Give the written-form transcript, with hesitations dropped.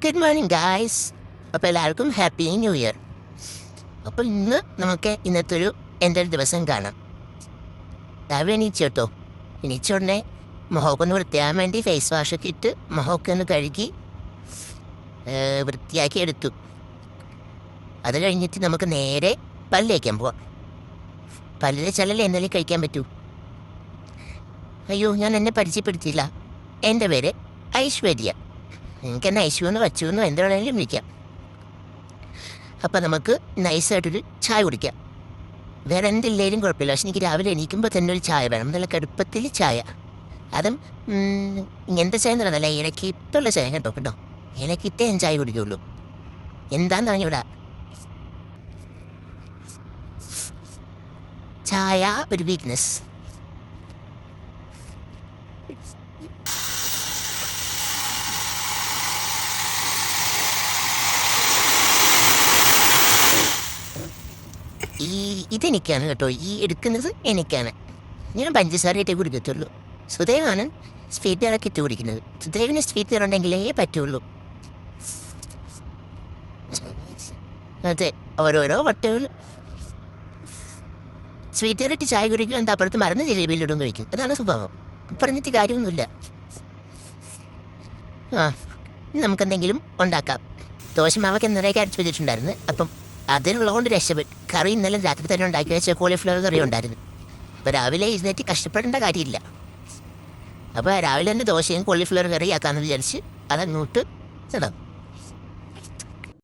Good morning guys. അപ്പോൾ എല്ലാവർക്കും happy new year. അപ്പോൾ ഇന്ന് നമുക്ക് ഇന്നത്തെ ഒരു എൻ്റെ ഒരു ദിവസം കാണാം. രാവിലെ എണീച്ചു കേട്ടോ. എണീച്ച ഉടനെ മുഖമൊക്കെ ഒന്ന് വൃത്തിയാകാൻ വേണ്ടി ഫേസ് വാഷൊക്കെ ഇട്ട് മുഖമൊക്കെ ഒന്ന് കഴുകി വൃത്തിയാക്കി എടുത്തു. അത് കഴിഞ്ഞിട്ട് നമുക്ക് നേരെ പല്ല് തേക്കാൻ പോവാം. പല്ലിലെ ചിലല്ലേ എന്തെങ്കിലും കഴിക്കാൻ പറ്റൂ. അയ്യോ, ഞാൻ എന്നെ പരിചയപ്പെടുത്തിയില്ല. എൻ്റെ പേര് ഐശ്വര്യ. എനിക്കെന്നെ ഐശ്വന്ന് വച്ചുവെന്നോ എന്ത് വേണമെങ്കിലും വിളിക്കാം. അപ്പം നമുക്ക് നൈസായിട്ടൊരു ചായ കുടിക്കാം. വേറെ എന്തില്ലേലും കുഴപ്പമില്ല, പക്ഷെ എനിക്ക് രാവിലെ എണീക്കുമ്പോൾ തന്നെ ഒരു ചായ വേണം. നല്ല കടുപ്പത്തിൽ ചായ. അതും ഇങ്ങനത്തെ ചായ എന്ന് പറഞ്ഞാൽ ഇലക്കിട്ടുള്ള ചായ കേട്ടോ. ഇലക്കിട്ടേ ഞാൻ ചായ കുടിക്കുള്ളൂ. എന്താന്ന് പറഞ്ഞൂടാ. ചായ ഒരു വീക്ക്നെസ്. ഇതെനിക്കാണ് കേട്ടോ. ഈ എടുക്കുന്നത് എനിക്കാണ്. ഞാൻ പഞ്ചസാരയിട്ടേ കുടിക്കത്തുള്ളൂ. സുദേവാണ് സ്വീറ്റ് ഇറക്കി ഇട്ട് കുടിക്കുന്നത്. സുദേവിന് സ്വീറ്റ് ഇറുണ്ടെങ്കിലേ പറ്റുള്ളൂ. അതെ, ഓരോരോ വട്ടകൾ സ്വീറ്റ് ഇറട്ടി ചായ കുടിക്കും. എന്താ അപ്പുറത്ത് മറന്ന് ജിലേബിയിലിടും കഴിക്കും. അതാണ് സ്വഭാവം. പറഞ്ഞിട്ട് കാര്യമൊന്നുമില്ല. നമുക്കെന്തെങ്കിലും ഉണ്ടാക്കാം. ദോശമാവൊക്കെ എന്നേക്ക് അരച്ച് വെച്ചിട്ടുണ്ടായിരുന്നു. അപ്പം അതിനുള്ളതുകൊണ്ട് രക്ഷപ്പെട്ടു. കറി ഇന്നലെ രാത്രി തന്നെ ഉണ്ടാക്കി വെച്ച കോളിഫ്ലവർ കറി ഉണ്ടായിരുന്നു. അപ്പോൾ രാവിലെ ഇരുന്നേറ്റ് കഷ്ടപ്പെടേണ്ട കാര്യമില്ല. അപ്പോൾ രാവിലെ തന്നെ ദോശയും കോളിഫ്ലവർ കറി ആക്കാമെന്ന് വിചാരിച്ച് അതങ്ങോട്ട് ഇടാം.